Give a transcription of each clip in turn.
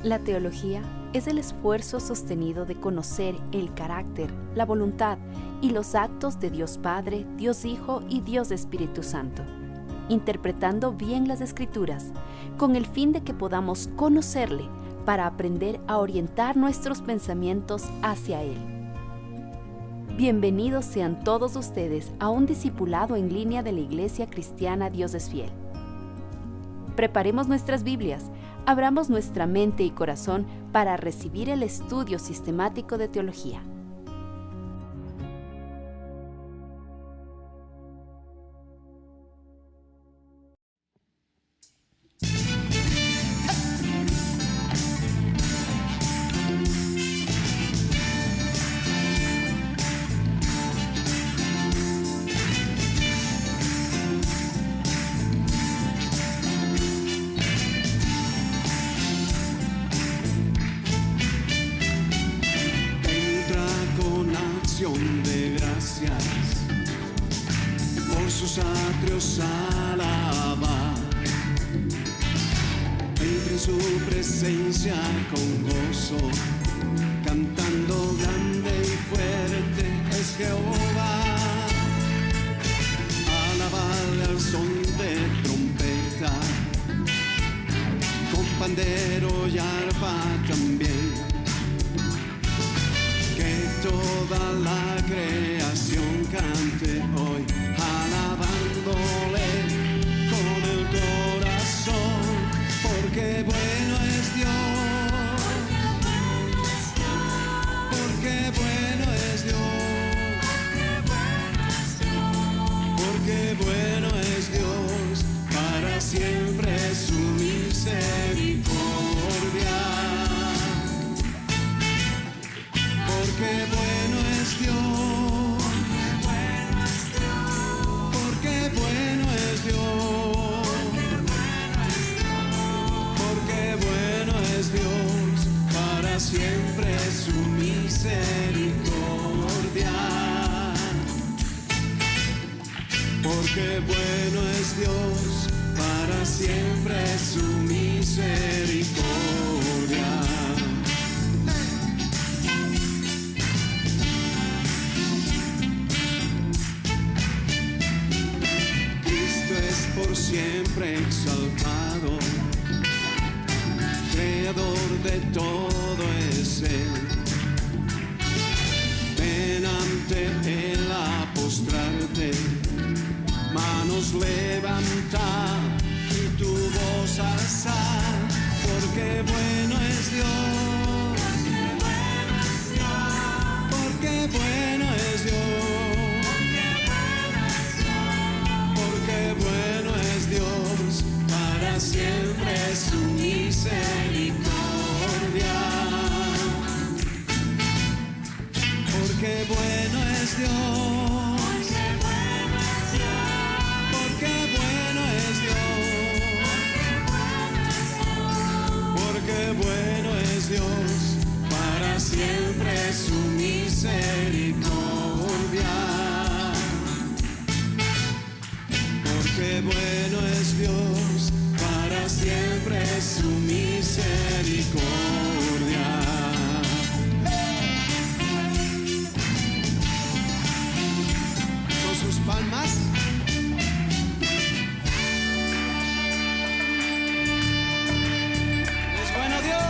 La teología es el esfuerzo sostenido de conocer el carácter, la voluntad y los actos de Dios Padre, Dios Hijo y Dios Espíritu Santo, interpretando bien las Escrituras, con el fin de que podamos conocerle para aprender a orientar nuestros pensamientos hacia Él. Bienvenidos sean todos ustedes a un discipulado en línea de la Iglesia Cristiana Dios es Fiel. Preparemos nuestras Biblias, abramos nuestra mente y corazón para recibir el estudio sistemático de teología. De gracias por sus atrios alaba, entra en su presencia con gozo, cantando grande y fuerte es Jehová. Alabadle al son de trompeta, con pandero y arpa también. Toda la creación cante hoy, alabándole con el corazón, porque bueno es Dios, porque bueno es Dios, porque bueno es Dios, para siempre su misericordia. Porque bueno es Dios, porque bueno es Dios, porque bueno es Dios, para siempre su misericordia. Porque bueno es Dios, para siempre su misericordia. Por siempre exaltado, creador de todo es Él. Ven ante Él a postrarte, manos levanta y tu voz alzar, porque bueno es Dios, porque bueno es Dios, porque bueno es Dios, para siempre su misericordia. Porque bueno es Dios, porque bueno es Dios, porque bueno es Dios, para siempre su misericordia. Porque bueno es Dios, para siempre su misericordia. Con sus palmas. Es bueno Dios.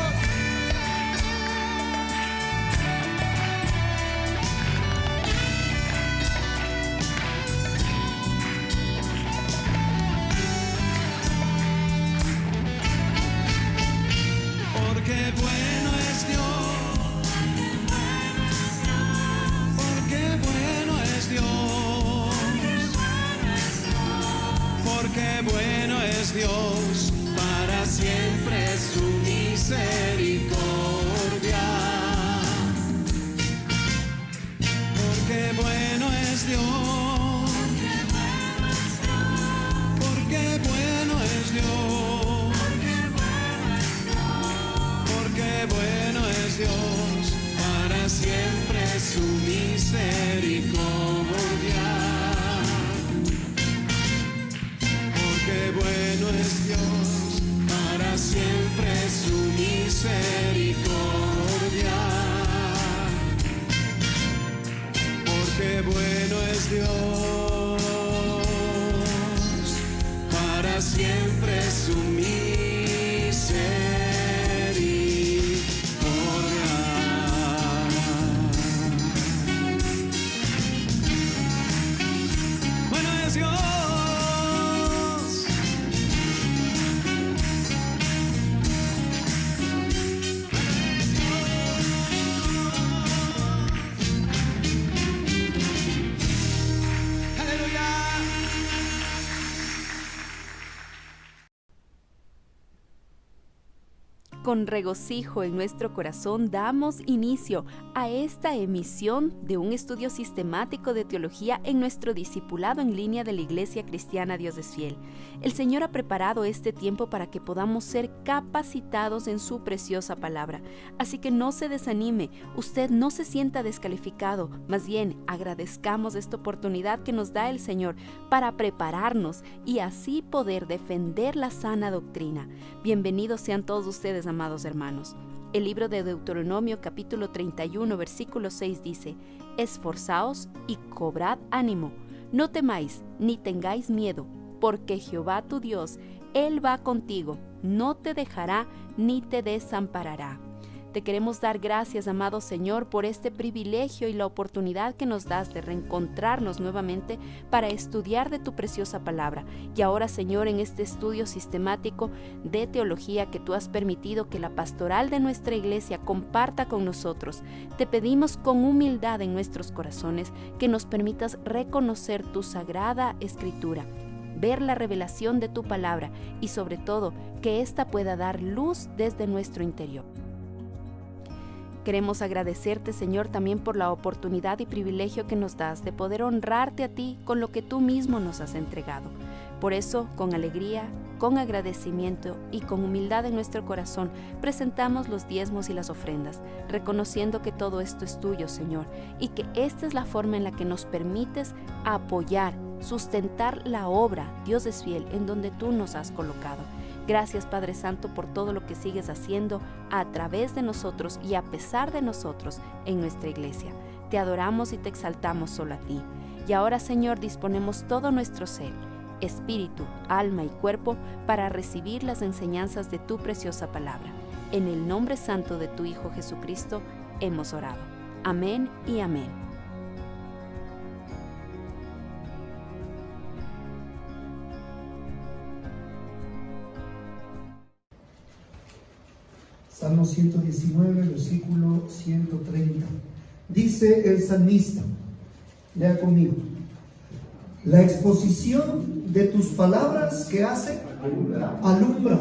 Porque bueno es Dios, porque bueno es Dios, porque bueno es Dios, para siempre su misericordia. Porque bueno es Dios, porque bueno es Dios, porque bueno es Dios, para siempre su misericordia. Porque bueno es Dios, para siempre su misericordia. siempre su misericordia. Bueno es Dios. Con regocijo en nuestro corazón damos inicio a esta emisión de un estudio sistemático de teología en nuestro discipulado en línea de la Iglesia Cristiana Dios es Fiel. El Señor ha preparado este tiempo para que podamos ser capacitados en su preciosa palabra. Así que no se desanime, usted no se sienta descalificado, más bien agradezcamos esta oportunidad que nos da el Señor para prepararnos y así poder defender la sana doctrina. Bienvenidos sean todos ustedes, amados hermanos. El libro de Deuteronomio capítulo 31 versículo 6 dice: esforzaos y cobrad ánimo, no temáis ni tengáis miedo, porque Jehová tu Dios, Él va contigo, no te dejará ni te desamparará. Te queremos dar gracias, amado Señor, por este privilegio y la oportunidad que nos das de reencontrarnos nuevamente para estudiar de tu preciosa palabra. Y ahora, Señor, en este estudio sistemático de teología que tú has permitido que la pastoral de nuestra iglesia comparta con nosotros, te pedimos con humildad en nuestros corazones que nos permitas reconocer tu sagrada escritura, ver la revelación de tu palabra y sobre todo que ésta pueda dar luz desde nuestro interior. Queremos agradecerte, Señor, también por la oportunidad y privilegio que nos das de poder honrarte a ti con lo que tú mismo nos has entregado. Por eso, con alegría, con agradecimiento y con humildad en nuestro corazón, presentamos los diezmos y las ofrendas, reconociendo que todo esto es tuyo, Señor, y que esta es la forma en la que nos permites apoyar, sustentar la obra, Dios es fiel, en donde tú nos has colocado. Gracias, Padre Santo, por todo lo que sigues haciendo a través de nosotros y a pesar de nosotros en nuestra iglesia. Te adoramos y te exaltamos solo a ti. Y ahora, Señor, disponemos todo nuestro ser, espíritu, alma y cuerpo para recibir las enseñanzas de tu preciosa palabra. En el nombre santo de tu Hijo Jesucristo hemos orado. Amén y amén. Salmo 119, versículo 130. Dice el salmista, lea conmigo: la exposición de tus palabras, ¿qué hace? Alumbra.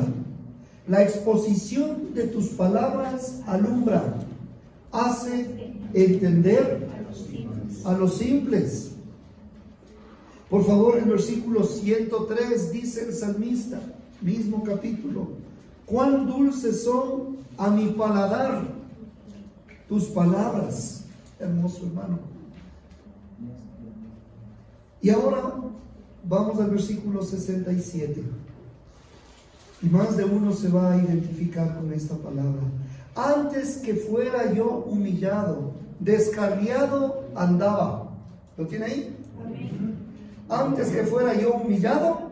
La exposición de tus palabras alumbra, hace entender a los simples. Por favor, el versículo 103 dice el salmista, mismo capítulo: cuán dulces son a mi paladar tus palabras. Hermoso, hermano. Y ahora vamos al versículo 67. Y más de uno se va a identificar con esta palabra. Antes que fuera yo humillado, descarriado andaba. ¿Lo tiene ahí? Antes que fuera yo humillado,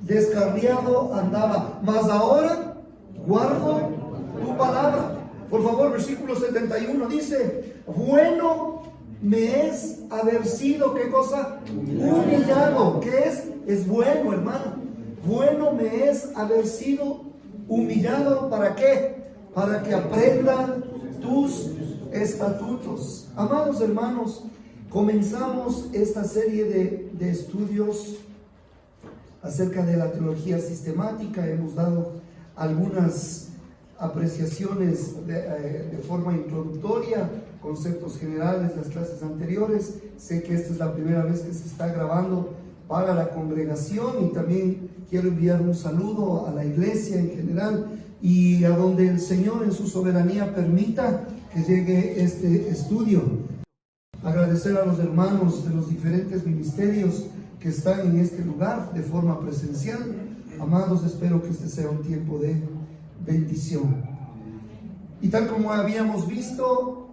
descarriado andaba, mas ahora guardo tu palabra. Por favor, versículo 71 dice: bueno me es haber sido, ¿qué cosa? Humillado. ¿Qué es? Es bueno, hermano. Bueno me es haber sido humillado. ¿Para qué? Para que aprendan tus estatutos. Amados hermanos, comenzamos esta serie de estudios acerca de la teología sistemática. Hemos dado algunas apreciaciones de forma introductoria, conceptos generales de las clases anteriores. Sé que esta es la primera vez que se está grabando para la congregación, y también quiero enviar un saludo a la iglesia en general y a donde el Señor en su soberanía permita que llegue este estudio. Agradecer a los hermanos de los diferentes ministerios que están en este lugar de forma presencial. Amados, espero que este sea un tiempo de bendición. Y tal como habíamos visto,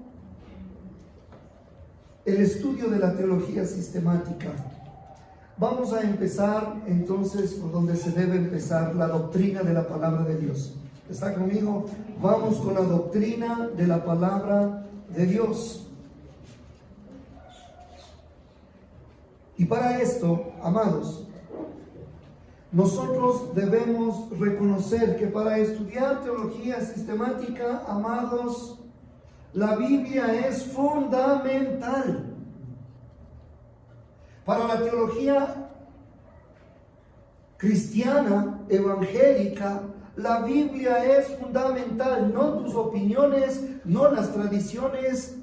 el estudio de la teología sistemática Vamos a empezar entonces por donde se debe empezar, la doctrina de la palabra de Dios. ¿Está conmigo? Vamos con la doctrina de la palabra de Dios. Y para esto, amados, nosotros debemos reconocer que para estudiar teología sistemática, amados, la Biblia es fundamental. Para la teología cristiana, evangélica, la Biblia es fundamental, no tus opiniones, no las tradiciones,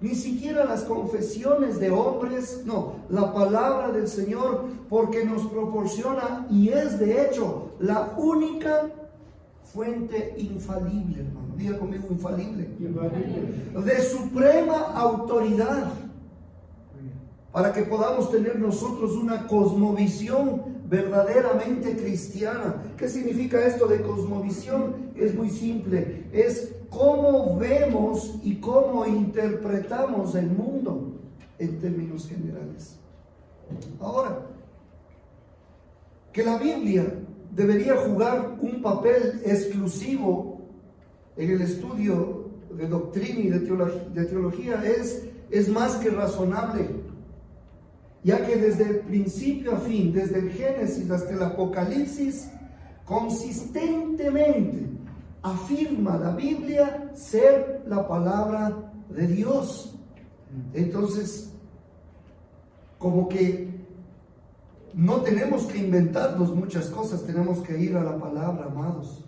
ni siquiera las confesiones de hombres, no, la palabra del Señor, porque nos proporciona y es de hecho la única fuente infalible, hermano. Diga conmigo, infalible. De suprema autoridad, para que podamos tener nosotros una cosmovisión verdaderamente cristiana. ¿Qué significa esto de cosmovisión? Es muy simple, es cómo vemos y cómo interpretamos el mundo en términos generales. Ahora, que la Biblia debería jugar un papel exclusivo en el estudio de doctrina y de teología es más que razonable, ya que desde el principio a fin, desde el Génesis hasta el Apocalipsis, consistentemente afirma la Biblia ser la palabra de Dios. Entonces, como que no tenemos que inventarnos muchas cosas, tenemos que ir a la palabra, amados.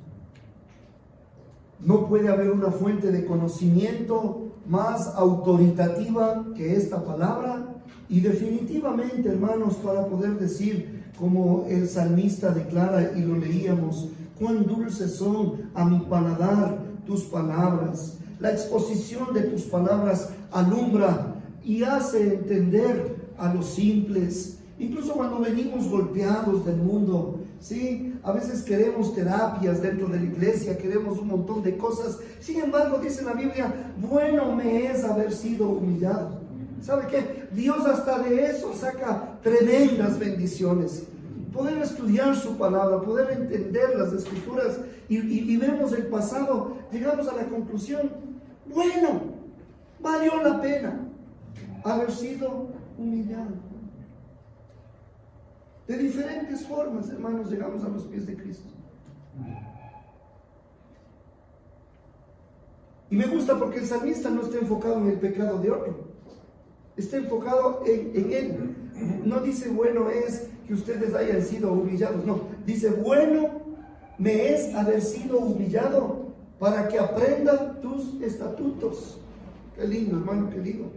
No puede haber una fuente de conocimiento más autoritativa que esta palabra. Y definitivamente, hermanos, para poder decir, como el salmista declara y lo leíamos, cuán dulces son a mi paladar tus palabras. La exposición de tus palabras alumbra y hace entender a los simples. Incluso cuando venimos golpeados del mundo, ¿sí? A veces queremos terapias dentro de la iglesia, queremos un montón de cosas. Sin embargo, dice la Biblia, bueno me es haber sido humillado. ¿Sabe qué? Dios hasta de eso saca tremendas bendiciones. Poder estudiar su palabra, poder entender las escrituras y vemos el pasado, llegamos a la conclusión, bueno, valió la pena haber sido humillado. De diferentes formas, hermanos, llegamos a los pies de Cristo. Y me gusta porque el salmista no está enfocado en el pecado de otro. Está enfocado en él. No dice, bueno es que ustedes hayan sido humillados. No, dice, bueno me es haber sido humillado para que aprenda tus estatutos. Qué lindo, hermano, qué lindo.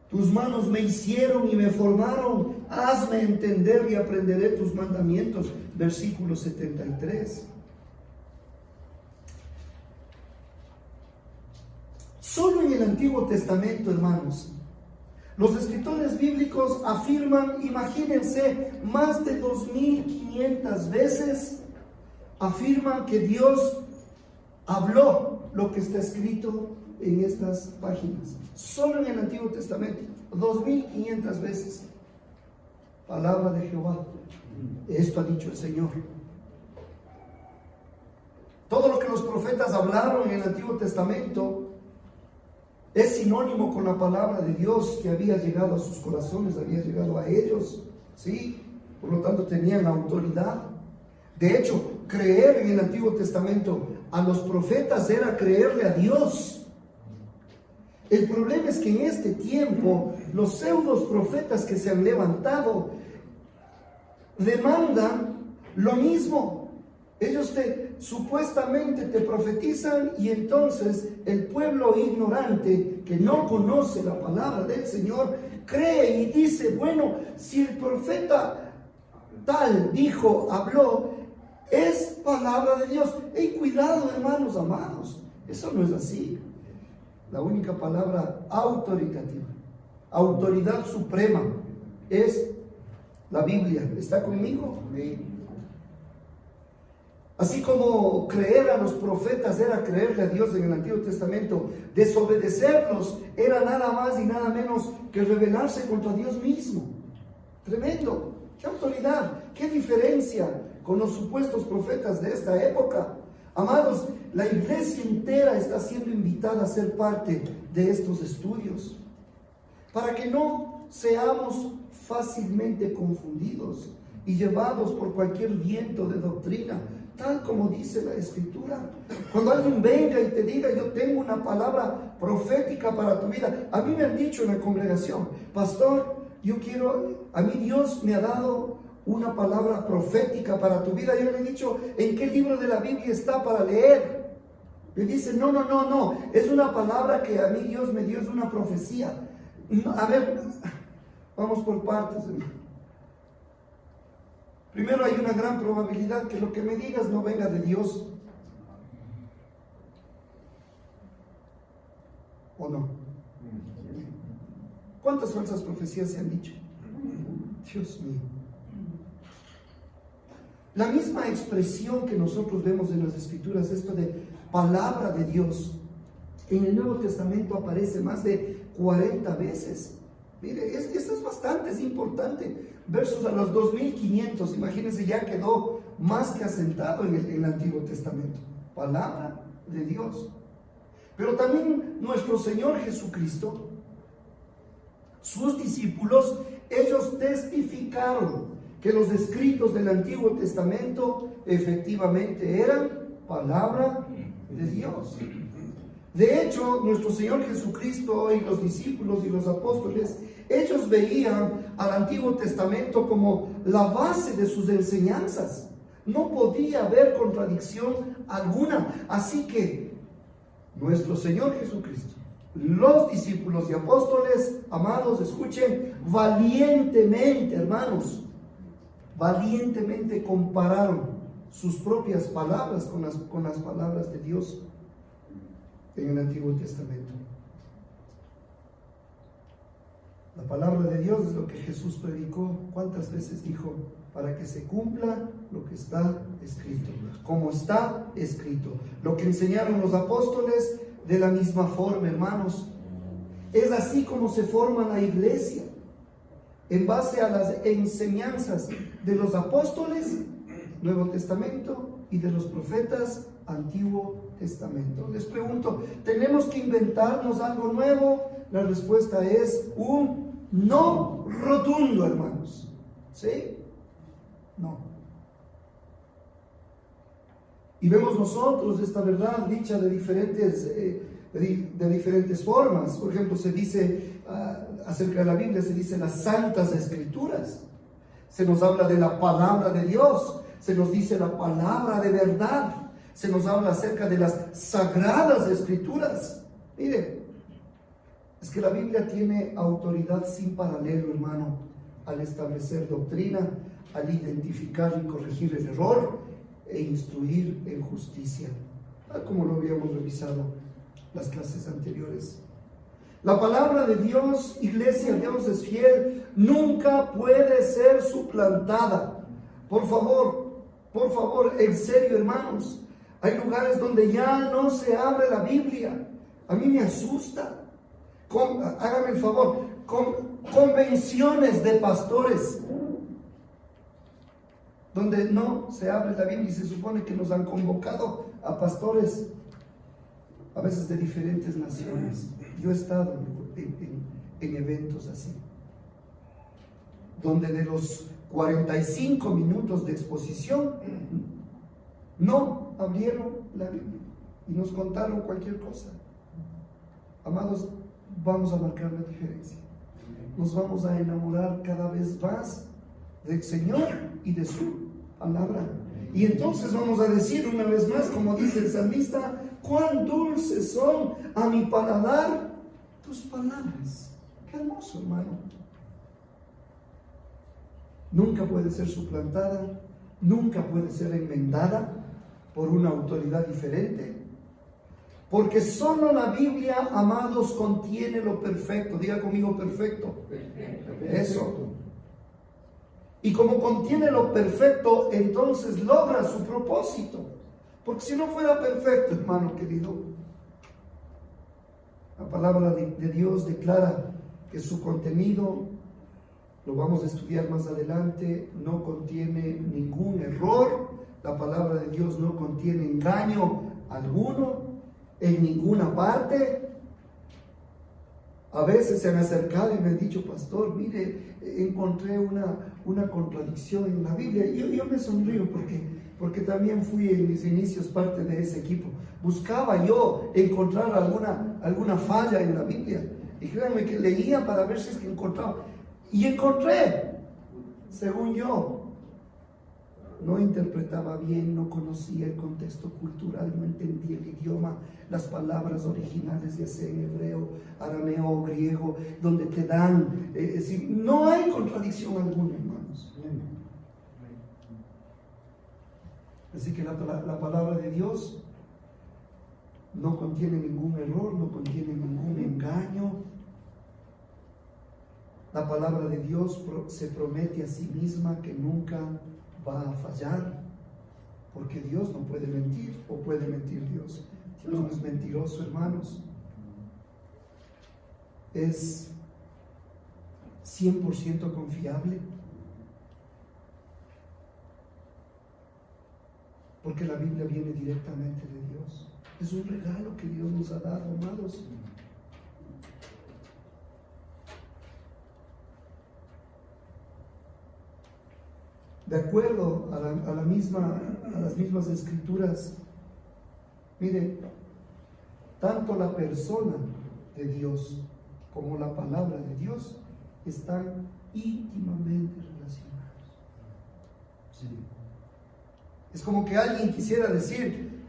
Tus manos me hicieron y me formaron. Hazme entender y aprenderé tus mandamientos. Versículo 73. Solo en el Antiguo Testamento, hermanos, los escritores bíblicos afirman, imagínense, más de 2500 veces afirman que Dios habló lo que está escrito en estas páginas. Solo en el Antiguo Testamento, 2500 veces. Palabra de Jehová. Esto ha dicho el Señor. Todo lo que los profetas hablaron en el Antiguo Testamento es sinónimo con la palabra de Dios que había llegado a sus corazones, había llegado a ellos, ¿sí? Por lo tanto tenían autoridad. De hecho, creer en el Antiguo Testamento a los profetas era creerle a Dios. El problema es que en este tiempo los pseudos profetas que se han levantado demandan lo mismo. Ellos supuestamente te profetizan y entonces el pueblo ignorante que no conoce la palabra del Señor cree y dice, bueno, si el profeta tal dijo, habló, es palabra de Dios. ¡Ey, cuidado, hermanos amados! Eso no es así. La única palabra autoritativa, autoridad suprema, es la Biblia. ¿Está conmigo? Amén. Así como creer a los profetas era creerle a Dios en el Antiguo Testamento, desobedecerlos era nada más y nada menos que rebelarse contra Dios mismo. Tremendo. ¡Qué autoridad! ¡Qué diferencia con los supuestos profetas de esta época! Amados, la iglesia entera está siendo invitada a ser parte de estos estudios, para que no seamos fácilmente confundidos y llevados por cualquier viento de doctrina, tal como dice la Escritura. Cuando alguien venga y te diga, yo tengo una palabra profética para tu vida. A mí me han dicho en la congregación, pastor, a mí Dios me ha dado una palabra profética para tu vida. Yo le he dicho, ¿en qué libro de la Biblia está para leer? Me dice, no, es una palabra que a mí Dios me dio, es una profecía. No, a ver, vamos por partes, hermano. Primero, hay una gran probabilidad que lo que me digas no venga de Dios. ¿O no? ¿Cuántas falsas profecías se han dicho? Dios mío. La misma expresión que nosotros vemos en las Escrituras, esto de palabra de Dios, en el Nuevo Testamento aparece más de 40 veces. Mire, esto es bastante, es importante. Versos a los 2500, imagínense, ya quedó más que asentado en el Antiguo Testamento. Palabra de Dios. Pero también nuestro Señor Jesucristo, sus discípulos, ellos testificaron que los escritos del Antiguo Testamento efectivamente eran palabra de Dios. De hecho, nuestro Señor Jesucristo y los discípulos y los apóstoles, ellos veían al Antiguo Testamento como la base de sus enseñanzas. No podía haber contradicción alguna. Así que nuestro Señor Jesucristo, los discípulos y apóstoles, amados, escuchen, valientemente, hermanos, valientemente compararon sus propias palabras con las palabras de Dios en el Antiguo Testamento. La palabra de Dios es lo que Jesús predicó. ¿Cuántas veces dijo? Para que se cumpla lo que está escrito, como está escrito. Lo que enseñaron los apóstoles, de la misma forma, hermanos. Es así como se forma la iglesia, en base a las enseñanzas de los apóstoles, Nuevo Testamento, y de los profetas, Antiguo Testamento. Les pregunto, ¿tenemos que inventarnos algo nuevo? La respuesta es un no rotundo, hermanos. ¿Sí? No. Y vemos nosotros esta verdad dicha de diferentes formas. Por ejemplo, se dice acerca de la Biblia, se dice las Santas Escrituras. Se nos habla de la palabra de Dios. Se nos dice la palabra de verdad. Se nos habla acerca de las Sagradas Escrituras. Mire, es que la Biblia tiene autoridad sin paralelo, hermano, al establecer doctrina, al identificar y corregir el error e instruir en justicia, tal como lo habíamos revisado las clases anteriores. La palabra de Dios, iglesia, Dios es fiel, nunca puede ser suplantada. Por favor, en serio, hermanos, hay lugares donde ya no se abre la Biblia. A mí me asusta. Hágame el favor, convenciones de pastores donde no se abre la Biblia y se supone que nos han convocado a pastores, a veces de diferentes naciones. Yo he estado en eventos así, donde de los 45 minutos de exposición no abrieron la Biblia y nos contaron cualquier cosa. Amados, vamos a marcar la diferencia. Nos vamos a enamorar cada vez más del Señor y de su palabra. Y entonces vamos a decir una vez más, como dice el salmista, cuán dulces son a mi paladar tus palabras. Qué hermoso, hermano. Nunca puede ser suplantada, nunca puede ser enmendada por una autoridad diferente. Porque solo la Biblia, amados, contiene lo perfecto. Diga conmigo, perfecto. Eso. Y como contiene lo perfecto, entonces logra su propósito. Porque si no fuera perfecto, hermano querido, la palabra de Dios declara que su contenido lo vamos a estudiar más adelante, no contiene ningún error. La palabra de Dios no contiene engaño alguno en ninguna parte. A veces se han acercado y me han dicho, pastor, mire, encontré una contradicción en la Biblia. Yo me sonrío porque también fui en mis inicios parte de ese equipo. Buscaba yo encontrar alguna falla en la Biblia. Y créanme que leía para ver si es que encontraba. Y encontré, según yo. No interpretaba bien, no conocía el contexto cultural, no entendía el idioma, las palabras originales, ya sea en hebreo, arameo o griego, donde te dan. No hay contradicción alguna, hermanos. Así que la palabra de Dios no contiene ningún error, no contiene ningún engaño. La palabra de Dios se promete a sí misma que nunca va a fallar, porque Dios no puede mentir, o puede mentir Dios. Dios no es mentiroso, hermanos. Es 100% confiable, porque la Biblia viene directamente de Dios. Es un regalo que Dios nos ha dado, amados. De acuerdo a las mismas escrituras, mire, tanto la persona de Dios como la palabra de Dios están íntimamente relacionados. Sí. Es como que alguien quisiera decir,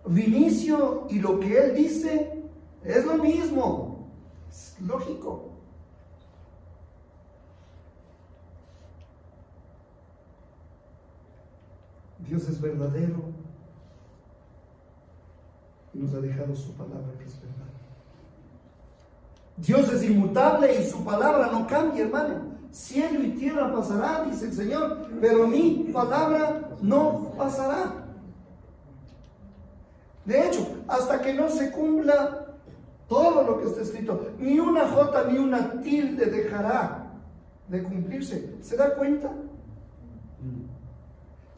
Vinicio y lo que él dice es lo mismo. Es lógico. Dios es verdadero y nos ha dejado su palabra que es verdad. Dios es inmutable y su palabra no cambia, hermano. Cielo y tierra pasarán, dice el Señor, pero mi palabra no pasará. De hecho, hasta que no se cumpla todo lo que está escrito, ni una jota ni una tilde dejará de cumplirse. ¿Se da cuenta?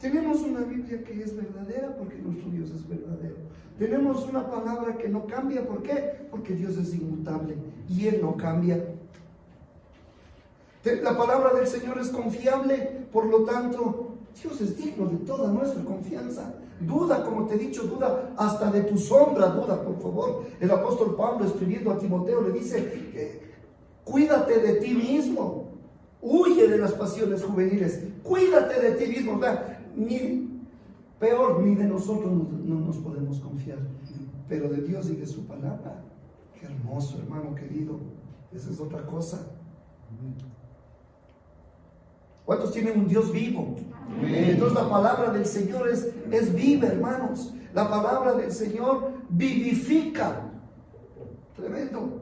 Tenemos una Biblia que es verdadera porque nuestro Dios es verdadero. Tenemos una palabra que no cambia. ¿Por qué? Porque Dios es inmutable y Él no cambia. La palabra del Señor es confiable, por lo tanto, Dios es digno de toda nuestra confianza. Duda, como te he dicho, duda hasta de tu sombra, duda, por favor. El apóstol Pablo, escribiendo a Timoteo, le dice, cuídate de ti mismo, huye de las pasiones juveniles, cuídate de ti mismo. Ni de nosotros no nos podemos confiar, pero de Dios y de su palabra. Qué hermoso, hermano querido. Esa es otra cosa. ¿Cuántos tienen un Dios vivo? Entonces la palabra del Señor es viva, hermanos. La palabra del Señor vivifica. Tremendo.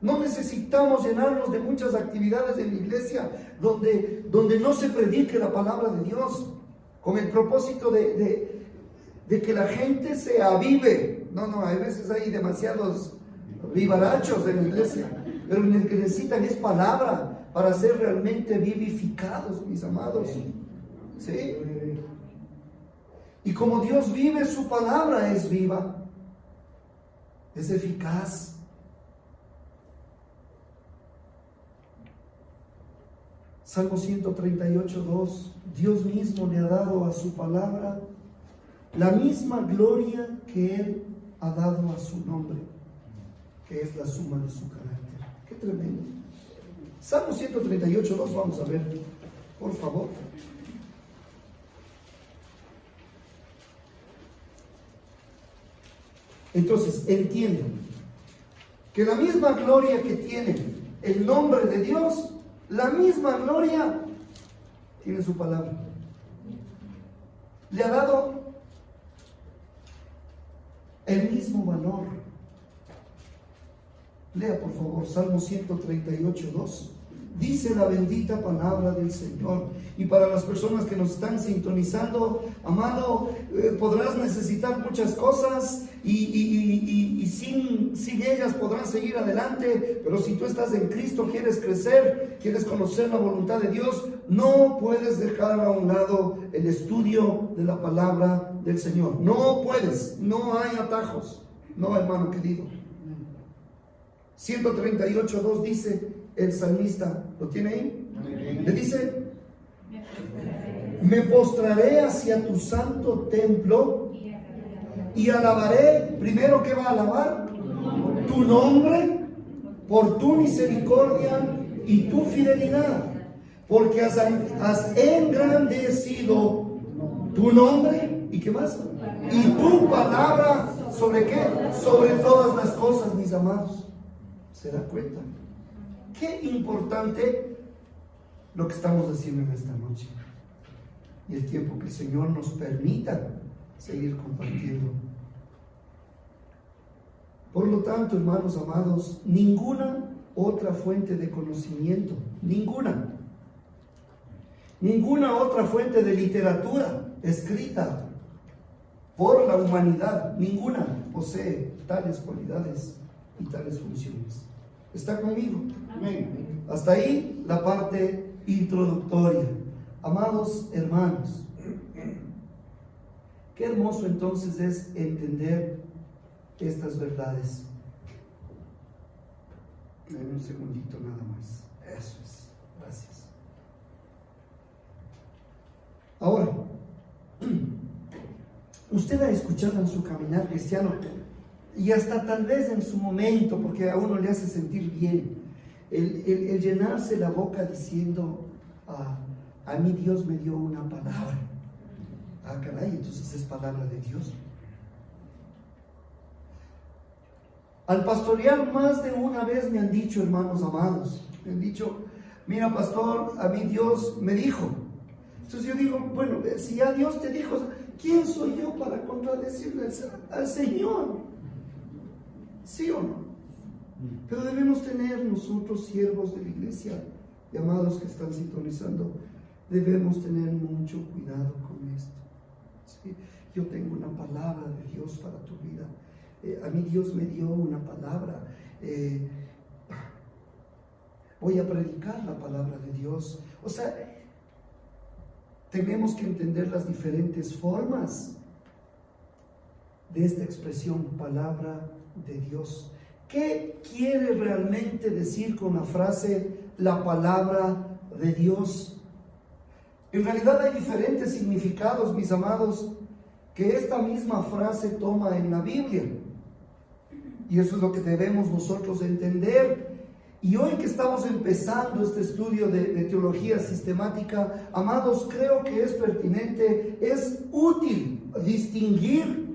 No necesitamos llenarnos de muchas actividades de la iglesia donde no se predique la palabra de Dios con el propósito de que la gente se avive. No, hay veces hay demasiados vivarachos en la iglesia, pero lo que necesitan es palabra para ser realmente vivificados, mis amados. ¿Sí? Y como Dios vive, su palabra es viva, es eficaz. Salmo 138:2, Dios mismo le ha dado a su palabra la misma gloria que Él ha dado a su nombre, que es la suma de su carácter. Qué tremendo. Salmo 138:2, vamos a ver, por favor. Entonces, entiendo que la misma gloria que tiene el nombre de Dios, la misma gloria tiene su palabra. Le ha dado el mismo valor. Lea por favor Salmo 138:2. dice la bendita palabra del Señor. Y para las personas que nos están sintonizando, amado, podrás necesitar muchas cosas y sin ellas podrás seguir adelante, pero si tú estás en Cristo, quieres crecer, quieres conocer la voluntad de Dios, no puedes dejar a un lado el estudio de la palabra del Señor. No puedes, no hay atajos, no, hermano querido. 138:2 dice el salmista, ¿lo tiene ahí? Le dice: me postraré hacia tu santo templo y alabaré. Primero, ¿qué va a alabar? Tu nombre, por tu misericordia y tu fidelidad, porque has engrandecido tu nombre. ¿Y qué más? Y tu palabra, ¿sobre qué? Sobre todas las cosas, mis amados. ¿Se da cuenta? Qué importante lo que estamos haciendo en esta noche y el tiempo que el Señor nos permita seguir compartiendo. Por lo tanto, hermanos amados, ninguna otra fuente de conocimiento, ninguna otra fuente de literatura escrita por la humanidad, ninguna posee tales cualidades y tales funciones. ¿Está conmigo? Amén. Hasta ahí la parte introductoria. Amados hermanos, qué hermoso entonces es entender estas verdades. En un segundito nada más. Eso es. Gracias. Ahora, usted ha escuchado en su caminar cristiano, y hasta tal vez en su momento, porque a uno le hace sentir bien, el llenarse la boca diciendo: a mí Dios me dio una palabra. Ah, caray, entonces es palabra de Dios. Al pastorear más de una vez me han dicho, hermanos amados, me han dicho: mira, pastor, a mí Dios me dijo. Entonces yo digo, bueno, si ya Dios te dijo, ¿quién soy yo para contradecirle al Señor? ¿Sí o no? Pero debemos tener nosotros, siervos de la iglesia, llamados que están sintonizando, debemos tener mucho cuidado con esto. ¿Sí? Yo tengo una palabra de Dios para tu vida. A mí Dios me dio una palabra. Voy a predicar la palabra de Dios. O sea, tenemos que entender las diferentes formas de esta expresión, palabra de Dios. ¿Qué quiere realmente decir con la frase la palabra de Dios? En realidad hay diferentes significados, mis amados, que esta misma frase toma en la Biblia. Y eso es lo que debemos nosotros entender. Y hoy que estamos empezando este estudio de teología sistemática, amados, creo que es pertinente, es útil distinguir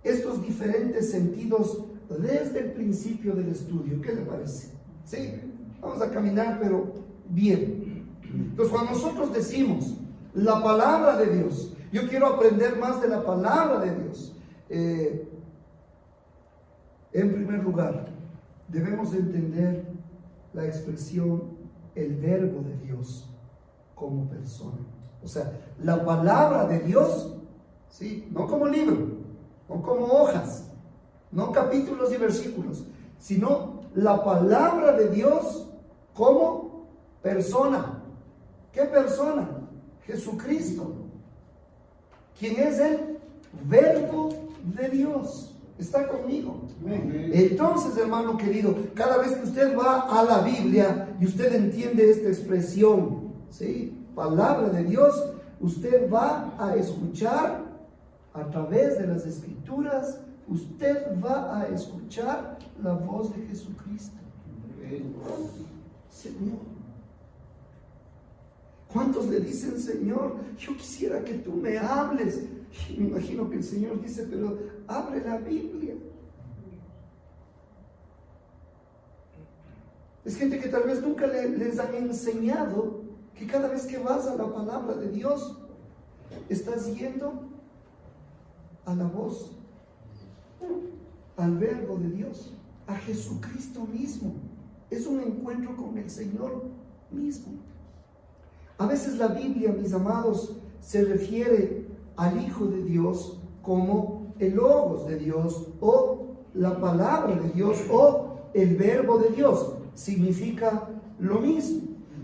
estos diferentes sentidos desde el principio del estudio. ¿Qué le parece? Sí, vamos a caminar, pero bien. Entonces, cuando nosotros decimos la palabra de Dios, yo quiero aprender más de la palabra de Dios. En primer lugar, debemos entender la expresión, el verbo de Dios como persona. O sea, la palabra de Dios, ¿sí? No como libro, no como hojas, no capítulos y versículos, sino la palabra de Dios como persona. ¿Qué persona? Jesucristo, quien es el verbo de Dios. ¿Está conmigo? Entonces, hermano querido, cada vez que usted va a la Biblia y usted entiende esta expresión, ¿sí? Palabra de Dios, usted va a escuchar a través de las Escrituras, usted va a escuchar la voz de Jesucristo. Señor, ¿cuántos le dicen: Señor, yo quisiera que tú me hables? Y me imagino que el Señor dice: pero abre la Biblia. Es gente que tal vez nunca les han enseñado que cada vez que vas a la palabra de Dios, estás yendo a la voz, al verbo de Dios, a Jesucristo mismo. es un encuentro con el Señor mismo. A veces la Biblia, mis amados, se refiere al Hijo de Dios como el Logos de Dios o la palabra de Dios o el verbo de Dios. Significa lo mismo.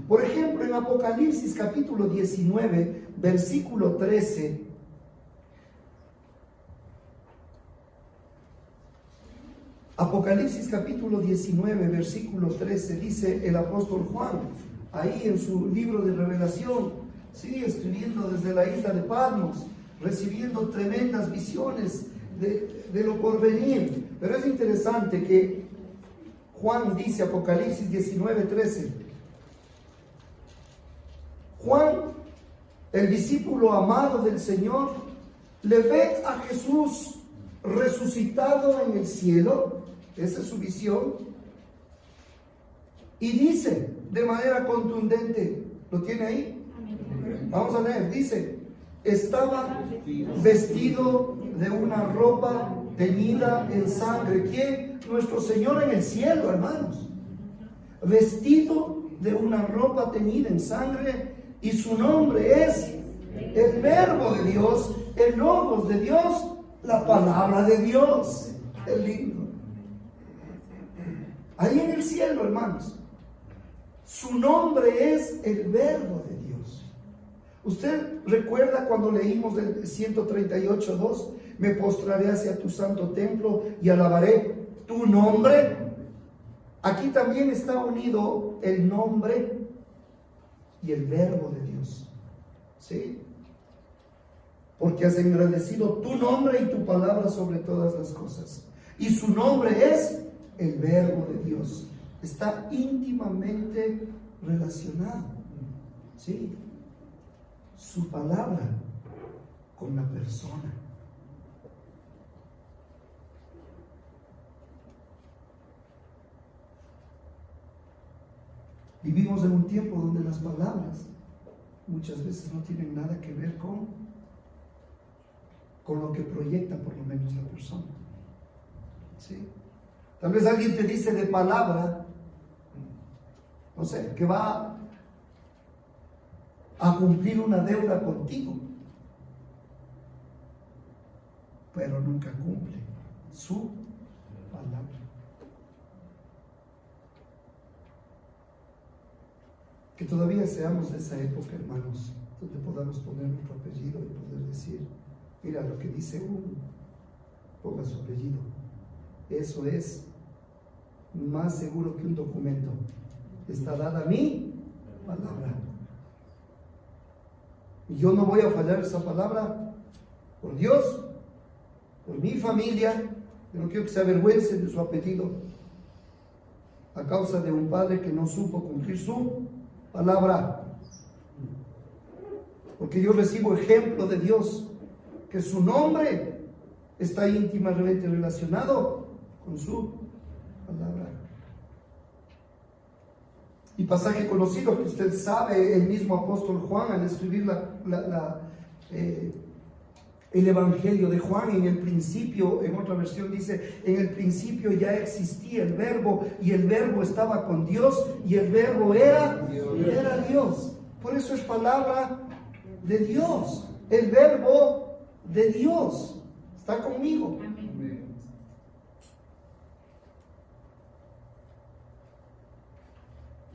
Por ejemplo, en Apocalipsis capítulo 19, versículo 13, Apocalipsis capítulo 19, versículo 13, dice el apóstol Juan, ahí en su libro de revelación, sigue escribiendo desde la isla de Patmos, recibiendo tremendas visiones de lo porvenir. Pero es interesante que Juan dice, Apocalipsis 19, 13, Juan, el discípulo amado del Señor, le ve a Jesús resucitado en el cielo, esa es su visión, y dice de manera contundente, ¿lo tiene ahí? Vamos a leer, dice, estaba vestido de una ropa teñida en sangre. ¿Quién? Nuestro Señor en el cielo, hermanos. Vestido de una ropa teñida en sangre, y su nombre es el Verbo de Dios, el Logos de Dios, la palabra de Dios. Es lindo. Ahí en el cielo, hermanos, su nombre es el Verbo de Dios. ¿Usted recuerda cuando leímos el 138:2? Me postraré hacia tu santo templo y alabaré tu nombre. Aquí también está unido el nombre y el Verbo de Dios. ¿Sí? Porque has engrandecido tu nombre y tu palabra sobre todas las cosas. Y su nombre es el Verbo de Dios. Está íntimamente relacionado. ¿Sí? Su palabra con la persona. Vivimos en un tiempo donde las palabras muchas veces no tienen nada que ver con lo que proyecta por lo menos la persona. ¿Sí? Tal vez alguien te dice de palabra, no sé, que va a cumplir una deuda contigo, pero nunca cumple su palabra. Que todavía seamos de esa época, hermanos, donde podamos poner nuestro apellido y poder decir, mira lo que dice uno, ponga su apellido. Eso es más seguro que un documento. Está dada mi palabra. Y yo no voy a fallar esa palabra por Dios, por mi familia. Yo no quiero que se avergüencen de su apellido a causa de un padre que no supo cumplir su palabra. Porque yo recibo ejemplo de Dios, que su nombre está íntimamente relacionado con su palabra. Y pasaje conocido que usted sabe, el mismo apóstol Juan al escribir el Evangelio de Juan, en el principio, en otra versión dice, en el principio ya existía el Verbo, y el Verbo estaba con Dios, y el Verbo era Dios. Por eso es palabra de Dios, el Verbo de Dios. ¿Está conmigo?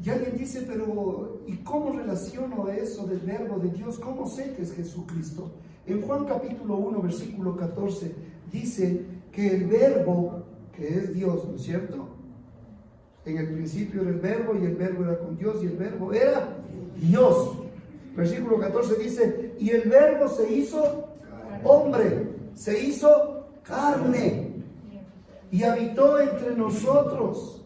Y alguien dice, pero ¿y cómo relaciono eso del Verbo de Dios? ¿Cómo sé que es Jesucristo? En Juan capítulo 1, versículo 14, dice que el Verbo, que es Dios, ¿no es cierto? En el principio era el Verbo, y el Verbo era con Dios, y el Verbo era Dios. Versículo 14 dice, y el Verbo se hizo hombre, se hizo carne, y habitó entre nosotros.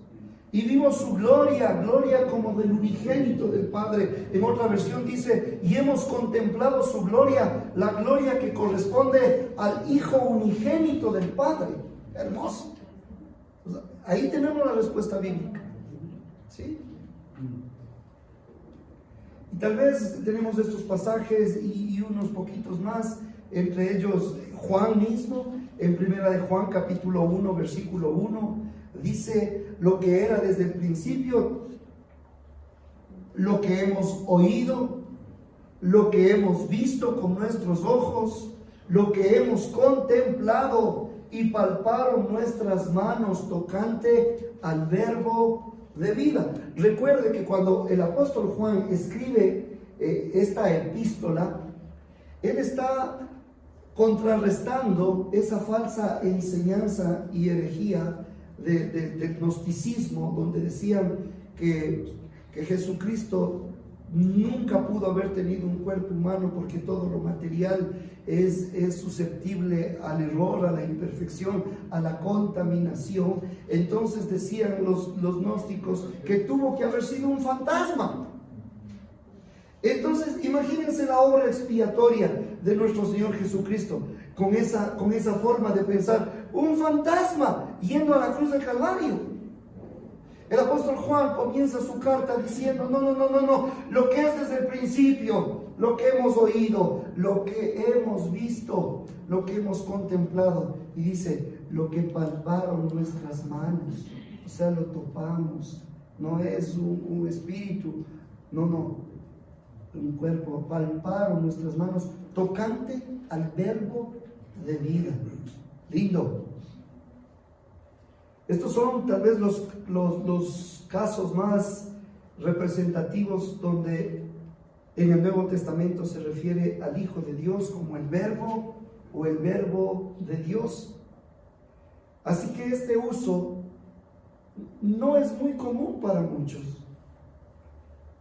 Y vimos su gloria, gloria como del unigénito del Padre. En otra versión dice, y hemos contemplado su gloria, la gloria que corresponde al Hijo unigénito del Padre. Hermoso. O sea, ahí tenemos la respuesta bíblica. ¿Sí? Y tal vez tenemos estos pasajes y unos poquitos más, entre ellos Juan mismo, en primera de Juan capítulo 1, versículo 1, dice, lo que era desde el principio, lo que hemos oído, lo que hemos visto con nuestros ojos, lo que hemos contemplado y palparon nuestras manos tocante al verbo de vida. Recuerde que cuando el apóstol Juan escribe esta epístola, él está contrarrestando esa falsa enseñanza y herejía del gnosticismo, donde decían que Jesucristo nunca pudo haber tenido un cuerpo humano porque todo lo material es susceptible al error, a la imperfección, a la contaminación. Entonces decían los gnósticos que tuvo que haber sido un fantasma. Entonces imagínense la obra expiatoria de nuestro Señor Jesucristo con esa forma de pensar, un fantasma yendo a la cruz del Calvario. El apóstol Juan comienza su carta diciendo, no, lo que es desde el principio, lo que hemos oído, lo que hemos visto, lo que hemos contemplado. Y dice, lo que palparon nuestras manos, o sea, lo topamos, no es un espíritu, no, un cuerpo, palparon nuestras manos, tocante al verbo de vida. Lindo. Estos son tal vez los casos más representativos donde en el Nuevo Testamento se refiere al Hijo de Dios como el Verbo o el Verbo de Dios. Así que este uso no es muy común para muchos.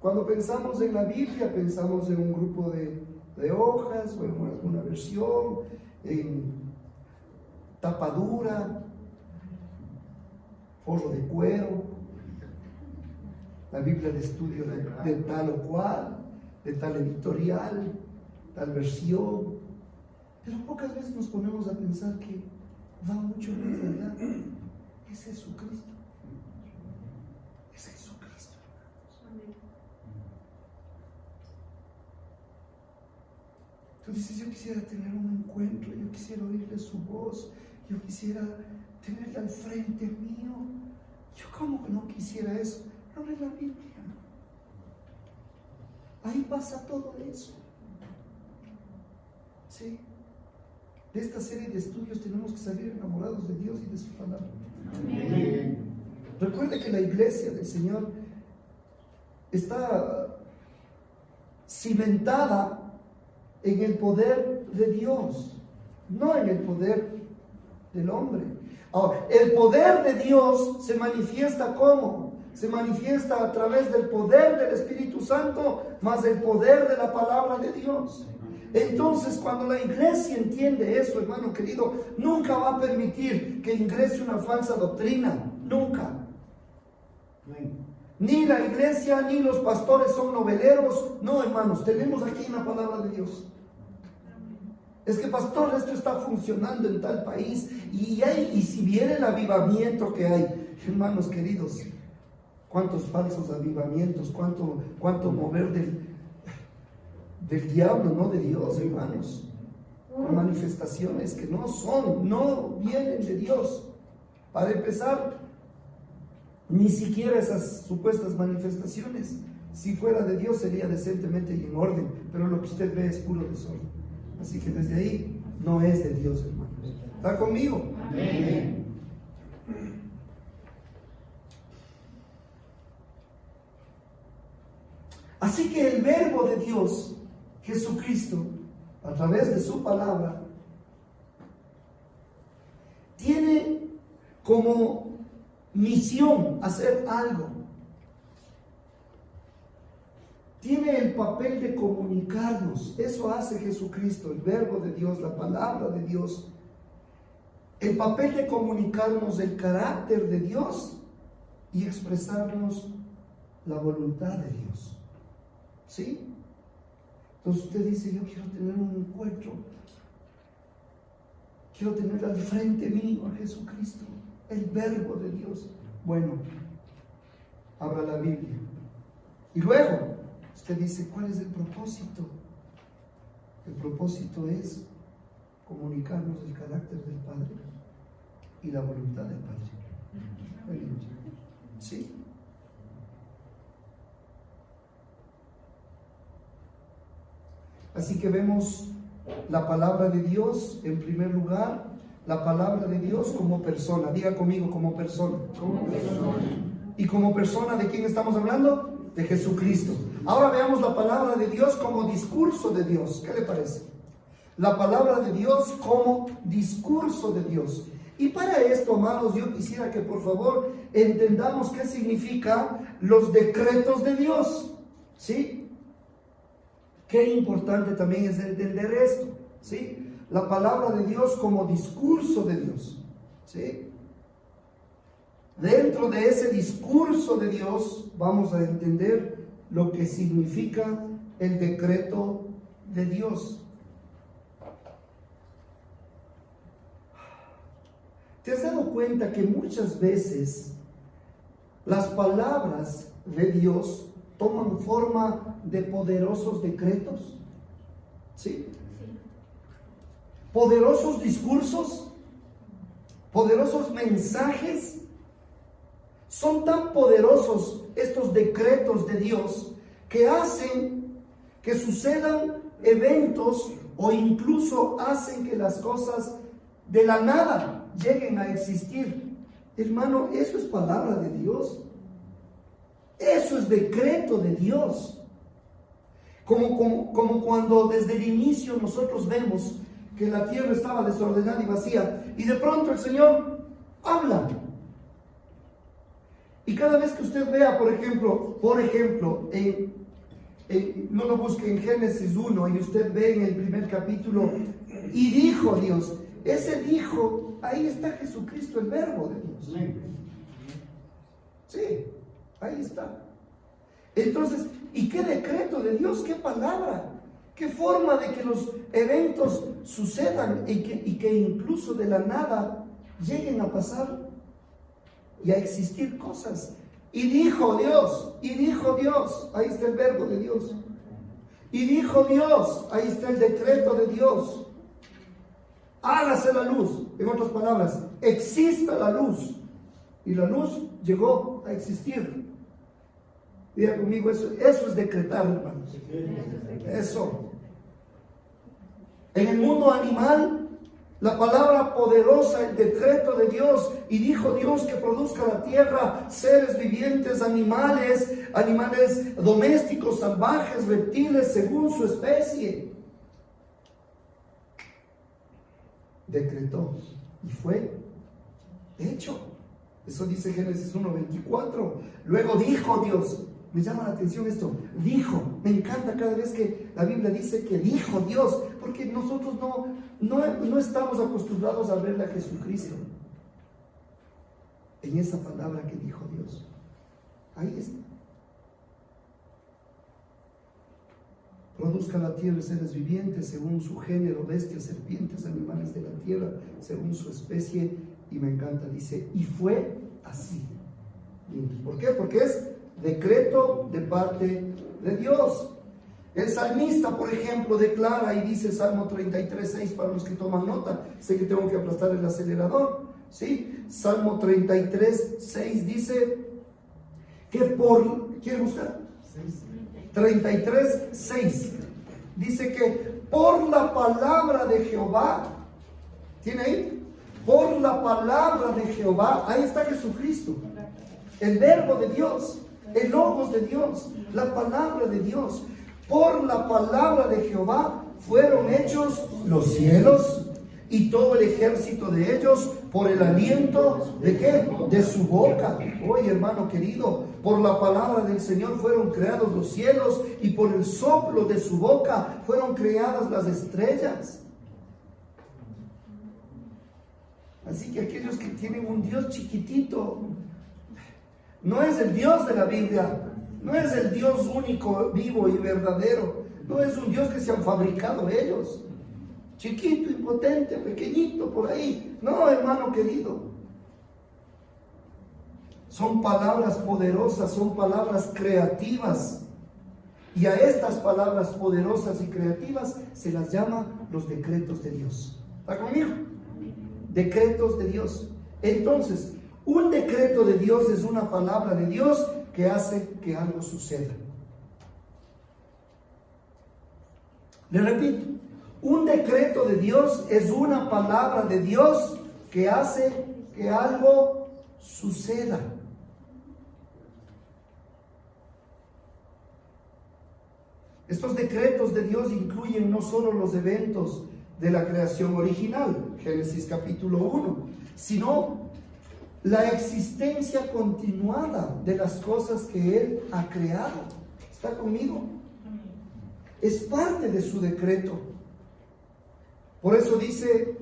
Cuando pensamos en la Biblia, pensamos en un grupo de hojas o en alguna versión, en tapadura, forro de cuero, la Biblia de estudio de tal o cual, de tal editorial, tal versión. Pero pocas veces nos ponemos a pensar que va mucho más allá. Es Jesucristo. Es Jesucristo. Tú dices, yo quisiera tener un encuentro, yo quisiera oírle su voz, yo quisiera tenerla al frente mío. Yo como que no quisiera eso. Abre la Biblia. Ahí pasa todo eso. ¿Sí? De esta serie de estudios tenemos que salir enamorados de Dios y de su palabra. Amén. Recuerde que la iglesia del Señor está cimentada en el poder de Dios, no en el poder del hombre. Ahora, el poder de Dios se manifiesta ¿cómo? Se manifiesta a través del poder del Espíritu Santo, más el poder de la palabra de Dios. Entonces, cuando la iglesia entiende eso, hermano querido, nunca va a permitir que ingrese una falsa doctrina, nunca. Ni la iglesia ni los pastores son noveleros, no, hermanos, tenemos aquí una palabra de Dios. Es que, pastor, esto está funcionando en tal país y si viene el avivamiento que hay, hermanos queridos, cuántos falsos avivamientos, cuánto mover del diablo, no de Dios, hermanos. Manifestaciones que no vienen de Dios. Para empezar, ni siquiera esas supuestas manifestaciones, si fuera de Dios, sería decentemente y en orden, pero lo que usted ve es puro desorden. Así que desde ahí no es de Dios, hermanos. ¿Está conmigo? Amén. Así que el verbo de Dios, Jesucristo, a través de su palabra, tiene como misión hacer algo. Tiene el papel de comunicarnos. Eso hace Jesucristo, el verbo de Dios, la palabra de Dios. El papel de comunicarnos el carácter de Dios y expresarnos la voluntad de Dios. ¿Sí? Entonces usted dice, yo quiero tener un encuentro. Quiero tener al frente mío a Jesucristo, el verbo de Dios. Bueno, abra la Biblia. Y luego, usted dice, ¿cuál es el propósito? El propósito es comunicarnos el carácter del Padre y la voluntad del Padre. ¿Sí? Así que vemos la palabra de Dios en primer lugar, la palabra de Dios como persona. Diga conmigo, como persona. Como persona. ¿Y como persona de quién estamos hablando? De Jesucristo. Ahora veamos la palabra de Dios como discurso de Dios. ¿Qué le parece? La palabra de Dios como discurso de Dios. Y para esto, amados, yo quisiera que por favor entendamos qué significa los decretos de Dios. ¿Sí? Qué importante también es entender esto. ¿Sí? La palabra de Dios como discurso de Dios. ¿Sí? Dentro de ese discurso de Dios vamos a entender lo que significa el decreto de Dios. ¿Te has dado cuenta que muchas veces las palabras de Dios toman forma de poderosos decretos? ¿Sí? Poderosos discursos, poderosos mensajes. Son tan poderosos estos decretos de Dios que hacen que sucedan eventos o incluso hacen que las cosas de la nada lleguen a existir. Hermano, eso es palabra de Dios. Eso es decreto de Dios. Como cuando desde el inicio nosotros vemos que la tierra estaba desordenada y vacía y de pronto el Señor habla. Y cada vez que usted vea, por ejemplo, no lo busque en Génesis 1 y usted ve en el primer capítulo, y dijo Dios, ese dijo, ahí está Jesucristo, el verbo de Dios. Sí, ahí está. Entonces, ¿y qué decreto de Dios? ¿Qué palabra? ¿Qué forma de que los eventos sucedan y que incluso de la nada lleguen a pasar y a existir cosas? Y dijo Dios, ahí está el verbo de Dios. Y dijo Dios, ahí está el decreto de Dios. Hágase la luz, en otras palabras, exista la luz. Y la luz llegó a existir. Diga conmigo, eso es decretar, hermanos. Eso. En el mundo animal, la palabra poderosa, el decreto de Dios, y dijo Dios que produzca la tierra seres vivientes, animales domésticos, salvajes, reptiles, según su especie. Decretó y fue hecho. Eso dice Génesis 1:24. Luego dijo Dios. Me llama la atención esto. Dijo. Me encanta cada vez que la Biblia dice que dijo Dios, porque nosotros no estamos acostumbrados a verle a Jesucristo en esa palabra que dijo Dios. Ahí está. Produzca la tierra seres vivientes según su género, bestias, serpientes, animales de la tierra, según su especie. Y me encanta, dice, y fue así. ¿Por qué? Porque es decreto de parte de Dios. El salmista, por ejemplo, declara y dice, Salmo 33:6, para los que toman nota, sé que tengo que aplastar el acelerador, ¿sí? Salmo 33:6 dice que ¿quiere buscar? 33:6 dice que por la palabra de Jehová, ¿tiene ahí? Por la palabra de Jehová, ahí está Jesucristo, el verbo de Dios, el logos de Dios, la palabra de Dios. Por la palabra de Jehová fueron hechos los cielos y todo el ejército de ellos, por el aliento ¿de qué? De su boca. Oye, hermano querido, por la palabra del Señor fueron creados los cielos y por el soplo de su boca fueron creadas las estrellas. Así que aquellos que tienen un Dios chiquitito, no es el Dios de la Biblia, no es el Dios único, vivo y verdadero, no es un Dios que se han fabricado ellos, chiquito, impotente, pequeñito, por ahí. No, hermano querido, son palabras poderosas, son palabras creativas, y a estas palabras poderosas y creativas se las llama los decretos de Dios. ¿Está conmigo? Decretos de Dios. Entonces, Un decreto de Dios es una palabra de Dios que hace que algo suceda. Le repito, un decreto de Dios es una palabra de Dios que hace que algo suceda. Estos decretos de Dios incluyen no solo los eventos de la creación original, Génesis capítulo 1, sino la existencia continuada de las cosas que Él ha creado. ¿Está conmigo? Es parte de su decreto. Por eso dice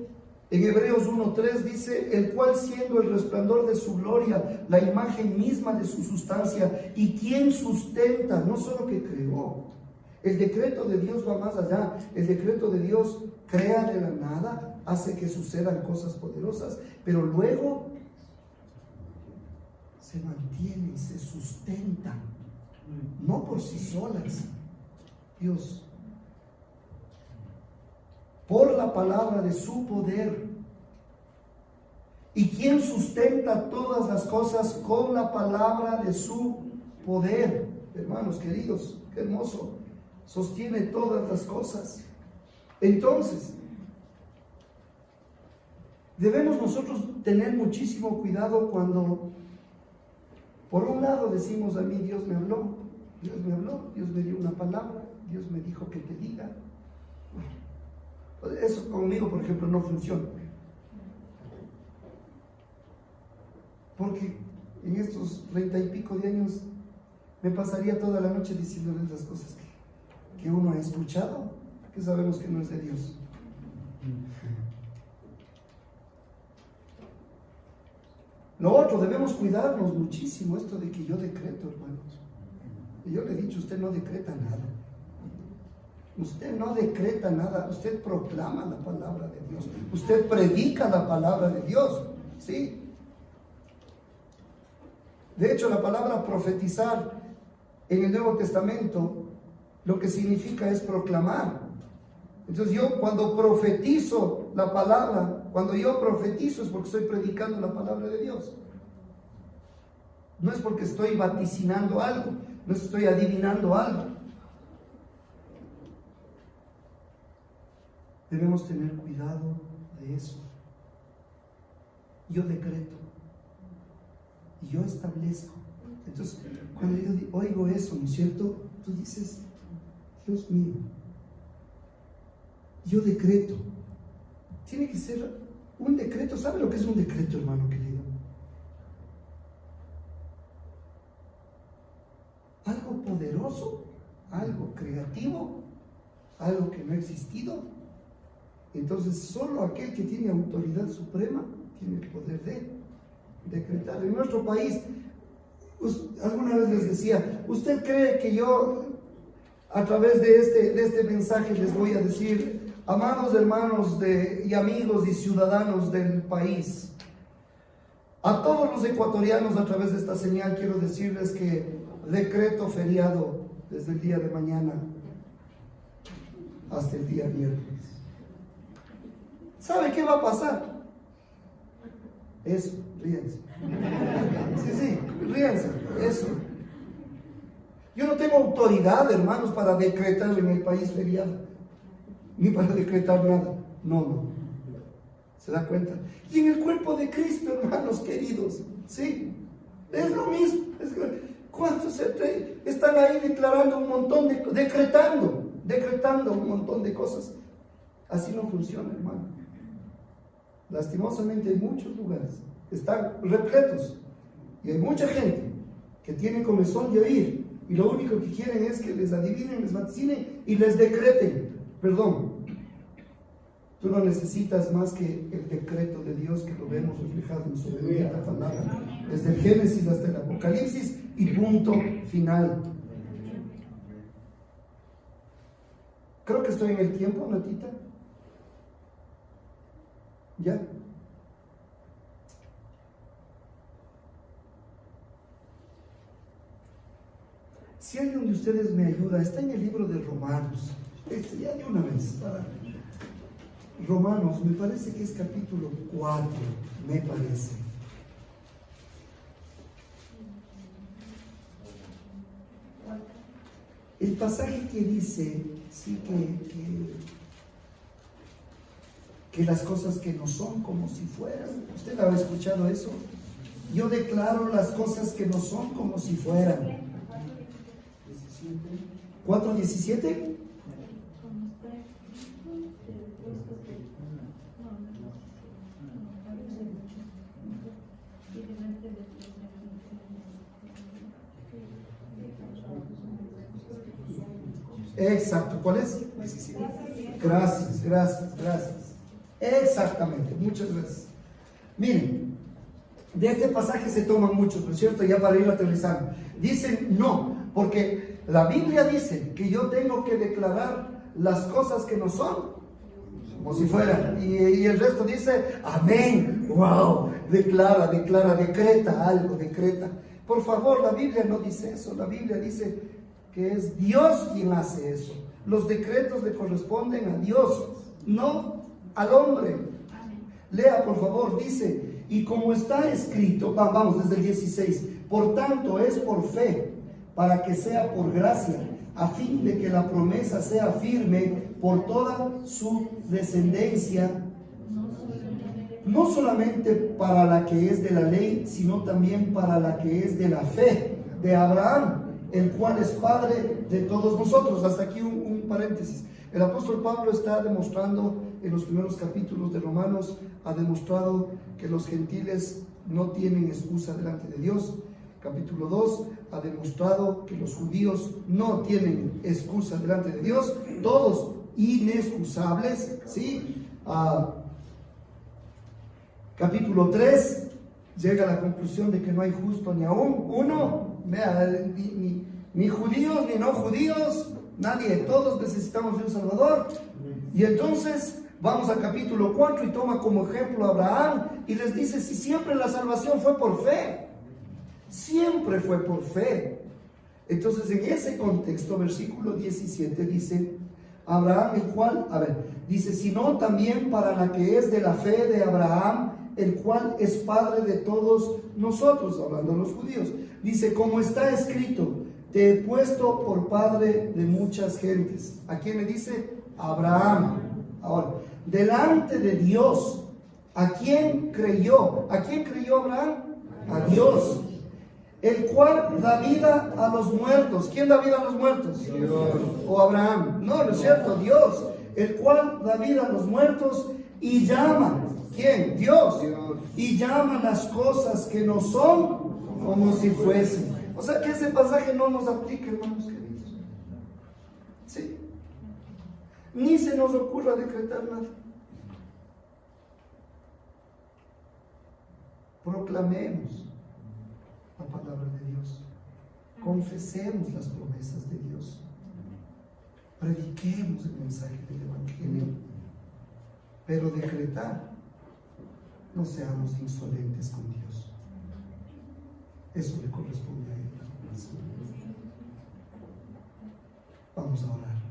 en Hebreos 1:3, dice, el cual siendo el resplandor de su gloria, la imagen misma de su sustancia, y quien sustenta, no solo que creó. El decreto de Dios va más allá. El decreto de Dios crea de la nada, hace que sucedan cosas poderosas, pero luego se mantienen, se sustentan, no por sí solas. Dios, por la palabra de su poder. ¿Y quién sustenta todas las cosas con la palabra de su poder? Hermanos queridos, qué hermoso. Sostiene todas las cosas. Entonces, debemos nosotros tener muchísimo cuidado cuando, por un lado, decimos a mí, Dios me habló, Dios me dio una palabra, Dios me dijo que te diga. Bueno, eso conmigo, por ejemplo, no funciona. Porque en estos 30 y pico de años me pasaría toda la noche diciéndoles las cosas que uno ha escuchado, que sabemos que no es de Dios. Lo otro, debemos cuidarnos muchísimo esto de que yo decreto, hermanos. Y yo le he dicho, usted no decreta nada. Usted no decreta nada, usted proclama la palabra de Dios. Usted predica la palabra de Dios, ¿sí? De hecho, la palabra profetizar en el Nuevo Testamento lo que significa es proclamar. Entonces yo cuando profetizo la palabra, cuando yo profetizo es porque estoy predicando la palabra de Dios. No es porque estoy vaticinando algo, no estoy adivinando algo. Debemos tener cuidado de eso. Yo decreto y yo establezco. Entonces, cuando yo oigo eso, ¿no es cierto? Tú dices, Dios mío, yo decreto. Tiene que ser un decreto. ¿Sabe lo que es un decreto, hermano querido? Algo poderoso, algo creativo, algo que no ha existido. Entonces, solo aquel que tiene autoridad suprema tiene el poder de decretar. En nuestro país, alguna vez les decía, ¿usted cree que yo a través de este mensaje les voy a decir, amados hermanos y amigos y ciudadanos del país, a todos los ecuatorianos a través de esta señal quiero decirles que decreto feriado desde el día de mañana hasta el día viernes? ¿Sabe qué va a pasar? Eso, ríense. Sí, ríense, eso. Yo no tengo autoridad, hermanos, para decretar en el país feriado, ni para decretar nada. No. ¿Se da cuenta? Y en el cuerpo de Cristo, hermanos queridos, sí, es lo mismo. ¿Cuántos están ahí declarando un montón de, decretando un montón de cosas? Así no funciona, hermano. Lastimosamente en muchos lugares están repletos y hay mucha gente que tiene comezón de oír y lo único que quieren es que les adivinen, les vaticinen y les decreten. Perdón, tú no necesitas más que el decreto de Dios, que lo vemos reflejado en su bendita palabra, desde el Génesis hasta el Apocalipsis, y punto final. Creo que estoy en el tiempo, Natita. ¿Ya? Si alguien de ustedes me ayuda, está en el libro de Romanos. Ya de una vez, para Romanos, me parece que es capítulo 4, me parece. El pasaje que dice, sí, que las cosas que no son como si fueran. ¿Usted habrá escuchado eso? Yo declaro las cosas que no son como si fueran. 4:17. Exacto, ¿cuál es? Gracias. Exactamente, muchas gracias. Miren, de este pasaje se toman muchos, ¿no es cierto? Ya para ir aterrizando. Dicen no, porque la Biblia dice que yo tengo que declarar las cosas que no son como si fueran. Y el resto dice, amén, wow, declara, decreta algo, decreta. Por favor, la Biblia no dice eso. La Biblia dice que es Dios quien hace eso. Los decretos le corresponden a Dios, no al hombre. Lea, por favor, dice, y como está escrito, vamos desde el 16, por tanto es por fe, para que sea por gracia, a fin de que la promesa sea firme por toda su descendencia, no solamente para la que es de la ley, sino también para la que es de la fe de Abraham, el cual es padre de todos nosotros. Hasta aquí un paréntesis. El apóstol Pablo está demostrando en los primeros capítulos de Romanos, ha demostrado que los gentiles no tienen excusa delante de Dios. Capítulo 2 ha demostrado que los judíos no tienen excusa delante de Dios, todos inexcusables, ¿sí? Capítulo 3 llega a la conclusión de que no hay justo ni aún uno, ni judíos ni no judíos, nadie, todos necesitamos de un Salvador. Y entonces vamos al capítulo 4 y toma como ejemplo a Abraham y les dice, si siempre la salvación fue por fe, siempre fue por fe. Entonces en ese contexto, versículo 17 dice, Abraham, el cual, dice, sino también para la que es de la fe de Abraham, el cual es padre de todos nosotros, hablando de los judíos. Dice, como está escrito, te he puesto por padre de muchas gentes. ¿A quién le dice? Abraham. Ahora, delante de Dios, ¿a quién creyó? ¿A quién creyó Abraham? A Dios, el cual da vida a los muertos. ¿Quién da vida a los muertos? Dios. ¿O Abraham? No, no es cierto, Dios, el cual da vida a los muertos y llama. ¿Quién? Dios. Y llama las cosas que no son como si fuesen. O sea que ese pasaje no nos aplica, hermanos queridos. Sí. Ni se nos ocurra decretar nada. Proclamemos la palabra de Dios. Confesemos las promesas de Dios. Prediquemos el mensaje del Evangelio. Pero decretar, no seamos insolentes con Dios. Eso le corresponde a Él. Vamos a orar.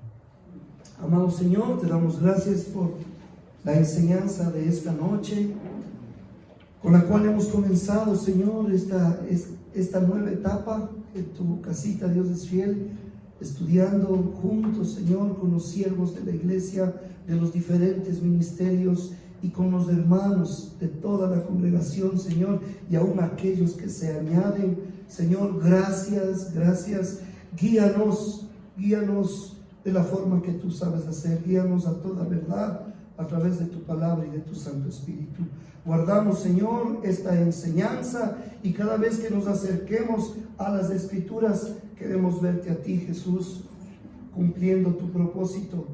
Amado Señor, te damos gracias por la enseñanza de esta noche, con la cual hemos comenzado, Señor, esta nueva etapa en tu casita, Dios es fiel, estudiando juntos, Señor, con los siervos de la iglesia, de los diferentes ministerios y con los hermanos de toda la congregación, Señor, y aún aquellos que se añaden. Señor, gracias, guíanos de la forma que tú sabes hacer, guíanos a toda verdad a través de tu palabra y de tu Santo Espíritu. Guardamos, Señor, esta enseñanza y cada vez que nos acerquemos a las Escrituras, queremos verte a ti, Jesús, cumpliendo tu propósito,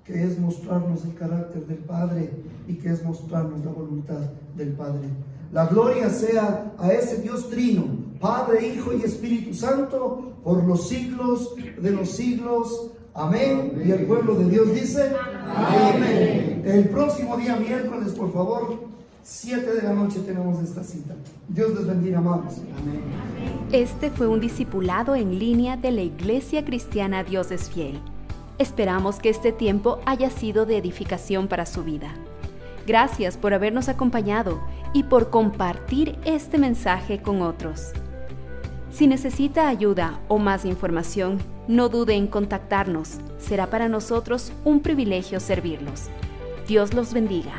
que es mostrarnos el carácter del Padre y que es mostrarnos la voluntad del Padre. La gloria sea a ese Dios trino, Padre, Hijo y Espíritu Santo, por los siglos de los siglos. Amén. Y el pueblo de Dios dice, amén. El próximo día miércoles, por favor, 7 de la noche tenemos esta cita. Dios les bendiga, amados. Amén. Este fue un discipulado en línea de la Iglesia Cristiana Dios es Fiel. Esperamos que este tiempo haya sido de edificación para su vida. Gracias por habernos acompañado y por compartir este mensaje con otros. Si necesita ayuda o más información, No dude en contactarnos. Será para nosotros un privilegio servirlos. Dios los bendiga.